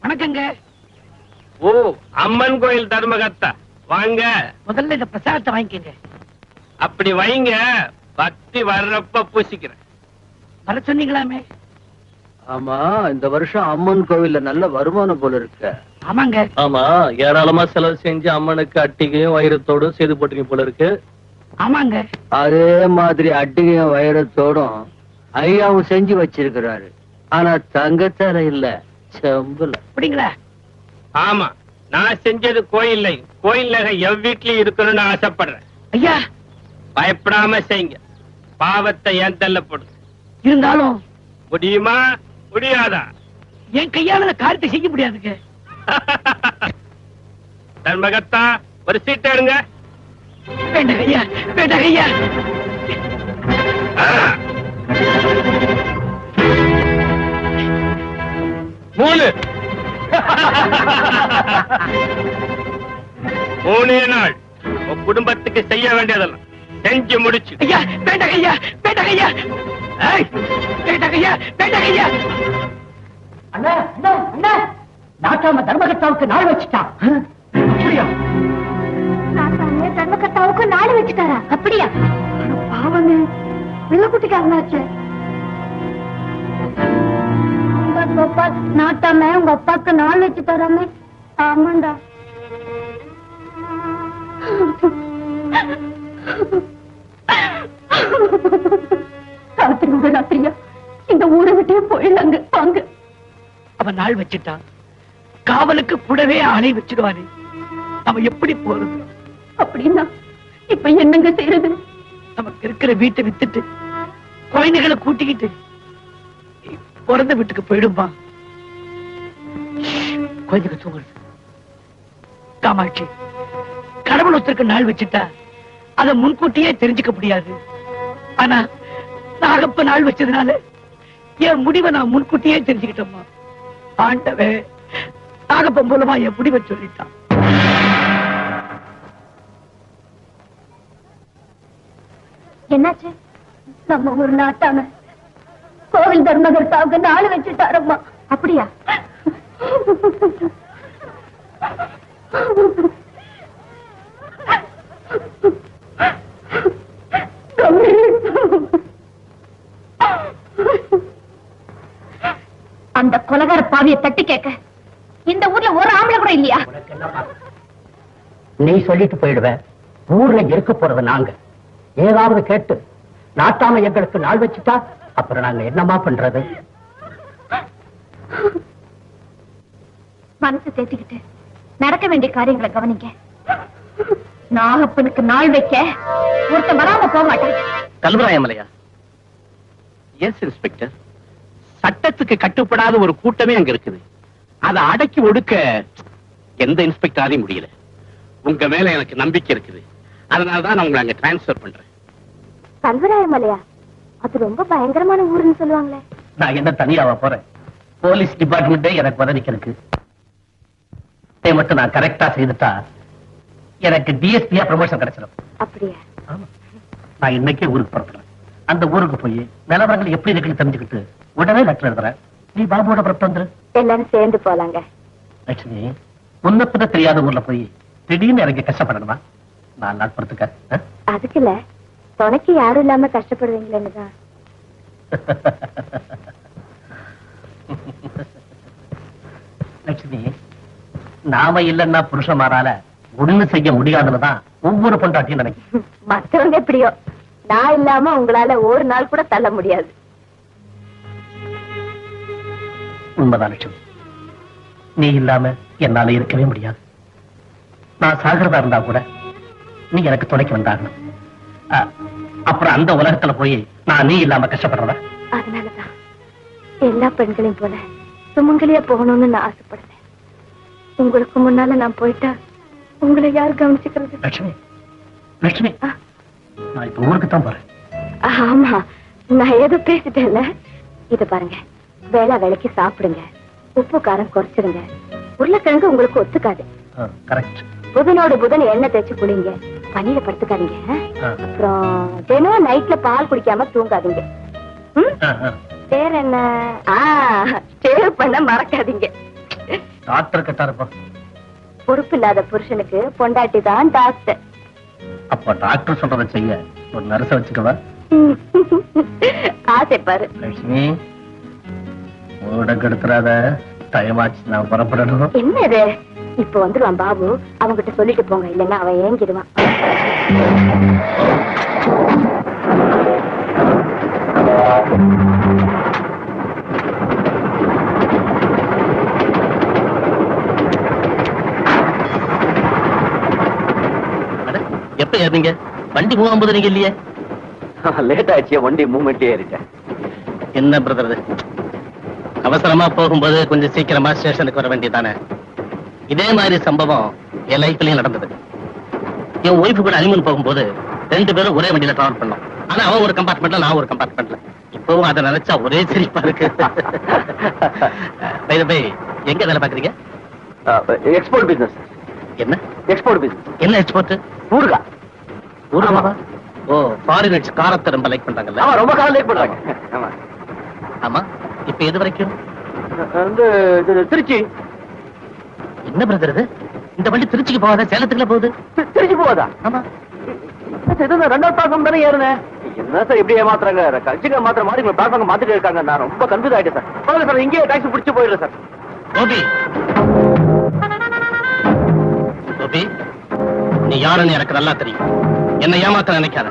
வணக்கங்க. ஓ, அம்மன் கோயில் தர்மகர்த்தா வாங்க. முதல்ல இந்த பிரசாதத்தை வாங்கிக்கங்க. அப்படி வைங்க, பக்தி வர்றப்ப பூசிக்கிறேன். வர சொன்னீங்களாமே. ஆமா, இந்த வருஷம் அம்மன் கோவில்ல நல்ல வருமானம் போல இருக்கு. ஆமாங்க. ஆமா, ஏராளமா செலவு செஞ்சு அம்மனுக்கு அட்டிகையும் வைரத்தோடும் செய்து போட்டீங்க போல இருக்கு. ஆமாங்க. அதே மாதிரி அட்டிகையும் வைரத்தோடும் ஐயாவும் செஞ்சு வச்சிருக்கிறாரு. ஆனா தங்கத்தால இல்ல, செம்புல. அப்படிங்களா? ஆமா, நான் செஞ்சது கோயில் கோயில் நகை எவ் வீட்லயும் இருக்கணும்னு ஆசைப்படுறேன். ஐயா, பயப்படாம செய்யுங்க. பாவத்தை ஏன் தள்ள போடுங்க. இருந்தாலும் முடியுமா முடியாதா? என் கையால காரியத்தை செய்ய முடியாதுங்க. தர்மகர்த்தா, ஒரு சீட் எடுங்க. வேண்டாம் ஐயா, வேண்டாம் ஐயா. மூணு 3 நாள் உன் குடும்பத்துக்கு செய்ய வேண்டியதெல்லாம் செஞ்சு முடிச்சு. ஐயா, வேண்டாம் ஐயா, வேண்டாம் ஐயா. வேண்டாம் ஐயா, வேண்டாம் ஐயா. அண்ணா, அண்ணா, அண்ணா, நாட்டாம தர்மகர்த்தாவுக்கு நாள் வச்சுட்டான். அப்படியா? நாட்டாம தர்மகர்த்தாவுக்கு நாள் வச்சுட்டாரா? அப்படியா? பாவமே, வில்லக்குட்டிக்காரனாச்சு. கோபால், நாட்டாம உங்க அப்பாக்கு நாள் வச்சு தராமே. ஆமாண்டா. ராத்திரி ராத்திரியா இந்த ஊரை விட்டே போயிடலாங்க. வாங்க. அவன் நாள் வச்சுட்டான். காவலுக்கு கூடவே ஆளை வச்சிடுவாரு. அவன் எப்படி போறது? அப்படின்னா இப்ப என்னங்க செய்யறது? நமக்கு இருக்கிற வீட்டை வித்துட்டு குழந்தைகளை கூட்டிக்கிட்டு பிறந்த வீட்டுக்கு போயிடும்பா. குழந்தைங்க தூங்குறது. காமாட்சி, கடவுள் ஒருத்தருக்கு நாள் வச்சுட்டா அதை முன்கூட்டியே தெரிஞ்சுக்க முடியாது. ஆனா நாகப்ப நாள் வச்சதுனால என் முடிவை நான் முன்கூட்டியே தெரிஞ்சுக்கிட்டோம்மா. ஆண்டவே நாகப்பன் மூலமா என் முடிவை சொல்லிட்டான். என்னாச்சு? நம்ம ஒரு நாட்டாம கோவில் தர்மகர்த்தாவுக்கு நாள் வச்சுட்டாரம்மா. அப்படியா? அந்த கொலகார பாவியை தட்டி கேட்க இந்த ஊர்ல ஒரு ஆம்பளை கூட இல்லையா? நீ சொல்லிட்டு போயிடுவ. ஊர்ல இருக்க போறது நாங்க. ஏதாவது கேட்டு நாட்டாம எங்களுக்கு நாள் வச்சுட்டா அப்புறம் நாங்க என்னமா பண்றது? மனசு தேத்திக்கிட்டு நடக்க வேண்டிய காரியங்களை கவனிங்க. நாகப்பனுக்கு நாள் வைக்க ஒருத்தன் வராம போக மாட்டான். கல்வராயமலையா? Yes inspector. சட்டத்துக்கு கட்டுப்படாத ஒரு கூட்டமே அங்க இருக்குது. அதை அடக்கி ஒடுக்க எந்த இன்ஸ்பெக்டராலையும் முடியல. உங்க மேல எனக்கு நம்பிக்கை இருக்குது. அதனாலதான் நான் உங்களை அங்க டிரான்ஸ்பர் பண்றேன். கல்வராயமலையா? அது ரொம்ப பயங்கரமான ஊருன்னு சொல்லுவாங்களே. நான் என்ன தனியாவா போறேன்? போலீஸ் டிபார்ட்மெண்டே எனக்கு பதவிக்கு இருக்கு. மட்டும் நான் கரெக்டா செய்துட்டா எனக்கு டிஎஸ்பியா ப்ரமோஷன் கிடைச்சிடும். அப்படியா? நான் இன்னைக்கே ஊருக்கு புறப்படுறேன். அந்த ஊருக்கு போய் நிலவரங்கள் எப்படி இருக்குன்னு தெரிஞ்சுக்கிட்டு உடனே லெட்டர் எழுதுறேன். நீ பாபுவோட புறப்பட்டு வந்துரு. எல்லாரும் சேர்ந்து போலாங்க. லட்சுமி, முன்னப்பதான் தெரியாத ஊர்ல போய் திடீர்னு இறங்கி கஷ்டப்படணுமா? 4 நாள் பொறுத்துக்க. அதுக்கு இல்ல, துணைக்கு யாரும் இல்லாம கஷ்டப்படுவீங்களேன்னுதான். லட்சுமி, நாம இல்லன்னா புருஷமாரால ஒண்ணு செய்ய முடியாதுன்னுதான் ஒவ்வொரு பொண்டாட்டியும் நினைக்கும். மற்றவங்க எப்படியோ, நான் இல்லாம உங்களால ஒரு நாள் கூட தள்ள முடியாது. உண்மைதான் லட்சுமி, நீ இல்லாம என்னால இருக்கவே முடியாது. நான் சாகிறதா இருந்தா கூட நீ எனக்கு துணைக்கு வந்தாகணும். அப்புறம் அந்த உலகத்துல போய் நான் நீ இல்லாம கஷ்டப்படுறதா? அதனாலதான் எல்லா பெண்களையும் போல சுமங்கலியா போகணும்னு நான் ஆசைப்படுறேன். உங்களுக்கு முன்னால நான் போயிட்டா உங்களை யார் கவனிச்சுக்கிறது? லட்சுமி, லட்சுமி, நான் இப்ப ஊருக்கு தான் போறேன். ஆமா, நான் ஏதோ பேசிட்டேன்ல. இத பாருங்க, வேளா வேலைக்கு சாப்பிடுங்க, உப்பு காரம் குறைச்சிருங்க. உருளைக்கிழங்கு உங்களுக்கு ஒத்துக்காது. கரெக்ட். புதனோடு புதன் எண்ணெய் தேய்ச்சி குளிங்க, பனியில படுத்துக்காதீங்க. அப்புறம் தினம் நைட்ல பால் குடிக்காம தூங்காதீங்க. வேற என்ன, ஸ்டேவ் பண்ண மறக்காதீங்க. டாக்டர் கட்டா இருப்பா. பொறுப்பு இல்லாத புருஷனுக்கு பொண்டாட்டி தான் டாக்டர். அப்ப டாக்டர் சொல்றதை செய்ய ஒரு நர்ஸ வச்சுக்கவா? ஆசைப்பாரு. லட்சுமி ஓட கெடுத்துறாத, டைம் ஆச்சு, நான் புறப்படணும். என்னது? இப்ப வந்துருவான் பாபு, அவங்கிட்ட சொல்லிட்டு போங்க, இல்லன்னா அவன் ஏங்கிடுவான். எப்ப ஏறீங்க? வண்டி மூவ் நீங்க இல்லையே. லேட் ஆயிடுச்சு, வண்டி மூவ்மெண்ட் ஏறிட்டேன். என்ன பிரதர், அவசரமா போகும்போது கொஞ்சம் சீக்கிரமா ஸ்டேஷனுக்கு வர வேண்டியதானே? இதே மாதிரி சம்பவம் என் லைஃப்லயும் நடந்தது. என் ஒய்ஃபு கூட அனிமன் போகும்போது 2 பேரும் ஒரே வண்டியில டிராவல் பண்ணோம். ஆனா அவன் ஒரு கம்பார்ட்மெண்ட்ல, நான் ஒரு கம்பார்ட்மெண்ட்ல. இப்பவும் அதை நினைச்சா ஒரே சிரிப்பா இருக்கு. எங்க வேலை பாக்குறீங்க? Export business. என்ன எக்ஸ்போர்ட் பிசினஸ்? என்ன எக்ஸ்போர்ட்? ஊருகா. ஊருகா? ஓ, ஃபாரினர்ஸ் காரத்தை ரொம்ப லைக் பண்றாங்கல்ல? ஆமா, ரொம்ப காரம் லைக் பண்றாங்க. ஆமா ஆமா. இப்ப எது வரைக்கும்? திருச்சி. என்ன பிரதர் இது? இந்த வண்டி திருச்சிக்கு போகாத, சேலத்துக்குள்ள போகுது. திருச்சி போகாதா? ஆமா. ரெண்டாவது பிளாட்ஃபார்ம் தானே ஏறுனேன். என்ன சார் இப்படி ஏமாத்துறாங்க? கட்சிக்கு மாத்திர மாதிரி பிளாட்ஃபார்ம் மாத்திட்டு இருக்காங்க. நான் ரொம்ப கன்ஃபியூஸ் ஆயிட்டேன் சார். பரவாயில்ல சார், இங்கேயே டாக்ஸி பிடிச்சு போயிடுறேன் சார். கோபி, கோபி, நீ யாருன்னு எனக்கு நல்லா தெரியும். என்ன ஏமாத்த நினைக்காத.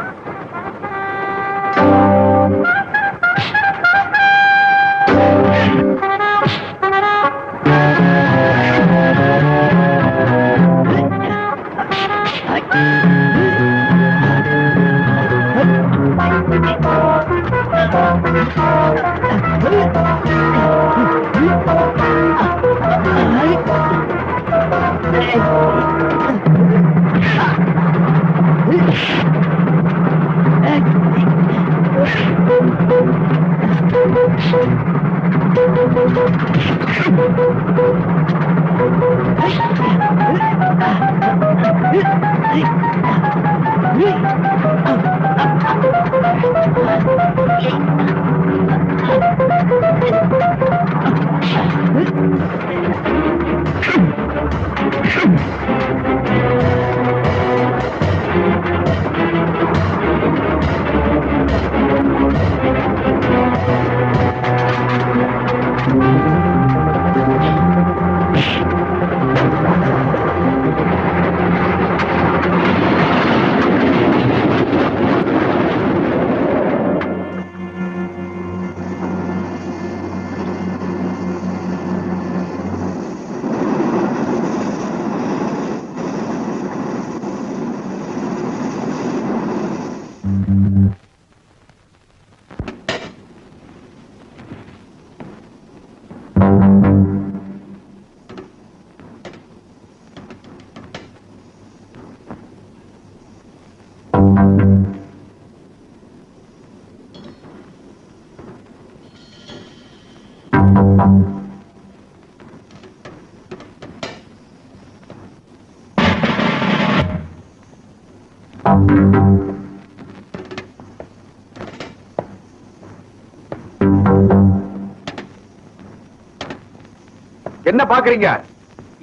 என்ன பாக்குறீங்க?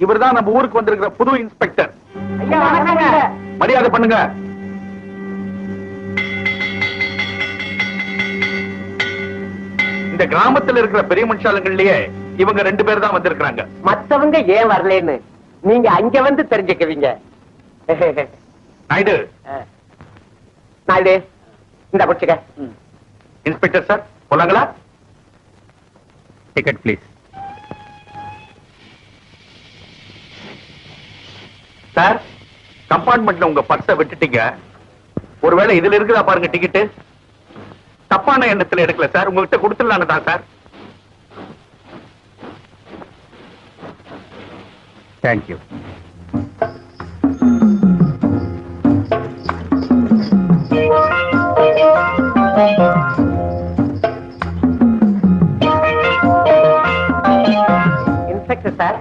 இவர்தான் நம்ம ஊருக்கு வந்திருக்கிற புது இன்ஸ்பெக்டர். மரியாதை பண்ணுங்க. இந்த கிராமத்தில் இருக்கிற பெரிய மனுஷாலங்கள்லயே இவங்க 2 பேர் தான் வந்திருக்கிறாங்க. மத்தவங்க ஏன் வரலன்னு நீங்க அங்க வந்து தெரிஞ்சுக்குவீங்க. நாயுடு, நாயுடு, இந்த பிடிச்சுக்க. இன்ஸ்பெக்டர் சார், போலாங்களா? Ticket please. சார், கம்பார்ட்மெண்ட்ல உங்க பர்ஸை விட்டுட்டீங்க. ஒருவேளை இதுல இருக்குதா பாருங்க டிக்கெட். தப்பான எண்ணத்துல எடுக்கல சார், உங்ககிட்ட கொடுத்துடலான்னு தான் சார். தேங்க்யூ. இன்ஸ்பெக்டர் சார்,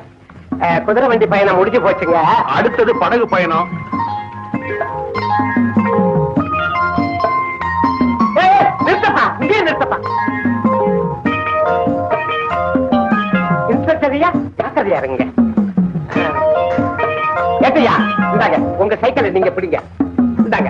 குதிரை வண்டி பயணம் முடிஞ்சு போச்சுங்க. அடுத்தது படகு பயணம். நிறுத்தப்பா, இங்கே நிறுத்தப்பா. இன்ஸ்பெக்டர் ஐயா, ஜாக்கிரதையா இருங்க. ஏட்டையா, இந்தாங்க உங்க சைக்கிளை நீங்க பிடிங்க. இந்தாங்க.